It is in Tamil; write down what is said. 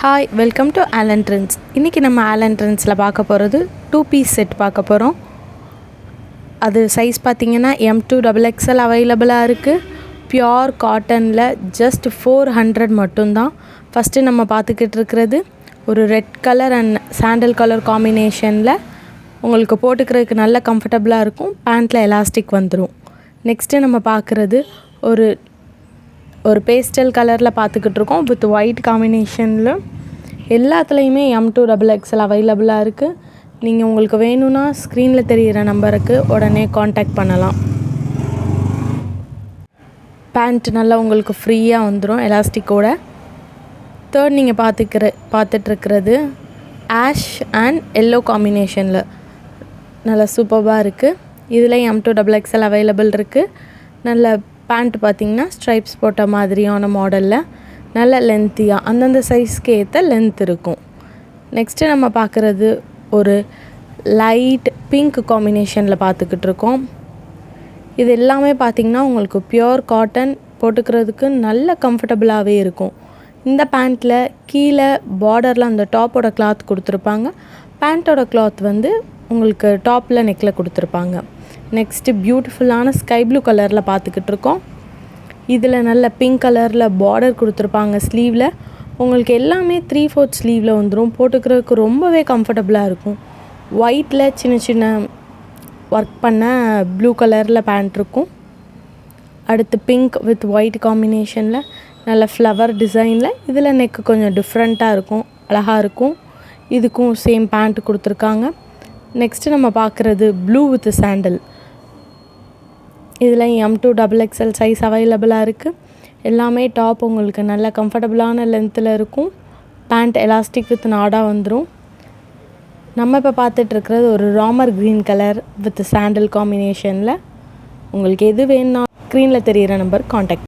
Hi welcome to Allen Trends. இன்றைக்கி நம்ம ஆலன் ட்ரெண்ட்ஸில் பார்க்க போகிறது 2 பீஸ் செட் பார்க்க போகிறோம். அது சைஸ் பார்த்திங்கன்னா M2XXL அவைலபிளாக இருக்குது. பியோர் காட்டனில் ஜஸ்ட் 400 மட்டும்தான். ஃபஸ்ட்டு நம்ம பார்த்துக்கிட்டு இருக்கிறது ஒரு red colour and sandal colour காம்பினேஷனில் உங்களுக்கு போட்டுக்கிறதுக்கு நல்ல கம்ஃபர்டபுளாக இருக்கும். பேண்ட்டில் எலாஸ்டிக் வந்துடும். நெக்ஸ்ட்டு நம்ம பார்க்குறது ஒரு பேஸ்டல் கலரில் பார்த்துக்கிட்டு இருக்கோம் வித் ஒயிட் காம்பினேஷனில். எல்லாத்துலேயுமே M2XXL அவைலபிளாக இருக்குது. நீங்கள் உங்களுக்கு வேணும்னா ஸ்க்ரீனில் தெரிகிற நம்பருக்கு உடனே காண்டாக்ட் பண்ணலாம். பேண்ட் நல்லா உங்களுக்கு ஃப்ரீயாக வந்துடும் எலாஸ்டிக்கோட. தேர்ட் நீங்கள் பார்த்துட்ருக்கிறது ஆஷ் அண்ட் எல்லோ காம்பினேஷனில் நல்லா சூப்பராக இருக்குது. இதில் M2XXL அவைலபிள் இருக்குது. நல்ல பேண்ட் பார்த்திங்கன்னா ஸ்ட்ரைப்ஸ் போட்ட மாதிரியான மாடலில் நல்ல லென்த்தியாக அந்தந்த சைஸ்க்கு ஏற்ற லென்த் இருக்கும். நெக்ஸ்ட்டு நம்ம பார்க்குறது ஒரு லைட் பிங்க் காம்பினேஷனில் பார்த்துக்கிட்டு இருக்கோம். இது எல்லாமே பார்த்திங்கன்னா உங்களுக்கு பியோர் காட்டன், போட்டுக்கிறதுக்கு நல்ல கம்ஃபர்டபுளாகவே இருக்கும். இந்த பேண்ட்டில் கீழே பார்டரில் அந்த டாப்போட கிளாத் கொடுத்துருப்பாங்க. பேண்ட்டோட கிளாத் வந்து உங்களுக்கு டாப்பில் நெக்கில் கொடுத்துருப்பாங்க. நெக்ஸ்ட்டு பியூட்டிஃபுல்லான ஸ்கை ப்ளூ கலரில் பார்த்துக்கிட்டு இருக்கோம். இதில் நல்ல பிங்க் கலரில் பார்டர் கொடுத்துருப்பாங்க ஸ்லீவில். உங்களுக்கு எல்லாமே 3/4 ஸ்லீவில் வந்துடும். போட்டுக்கிறதுக்கு ரொம்பவே கம்ஃபர்டபுளாக இருக்கும். ஒயிட்டில் சின்ன சின்ன ஒர்க் பண்ண ப்ளூ கலரில் பேண்ட் இருக்கும். அடுத்து பிங்க் வித் ஒயிட் காம்பினேஷனில் நல்ல ஃப்ளவர் டிசைனில். இதில் நெக்கு கொஞ்சம் டிஃப்ரெண்ட்டாக இருக்கும், அழகாக இருக்கும். இதுக்கும் சேம் பேண்ட் கொடுத்துருக்காங்க. நெக்ஸ்ட்டு நம்ம பார்க்குறது ப்ளூ வித் சாண்டல். இதில் M2XXL சைஸ் அவைலபிளாக இருக்குது. எல்லாமே டாப் உங்களுக்கு நல்ல கம்ஃபர்டபுளான லென்த்தில் இருக்கும். பேண்ட் எலாஸ்டிக் வித் நாடாக வந்துடும். நம்ம இப்போ பார்த்துட்ருக்கிறது ஒரு Ramar green colour with sandal காம்பினேஷனில். உங்களுக்கு எது வேணும்னா ஸ்க்ரீனில் தெரிகிற நம்பர் காண்டாக்ட்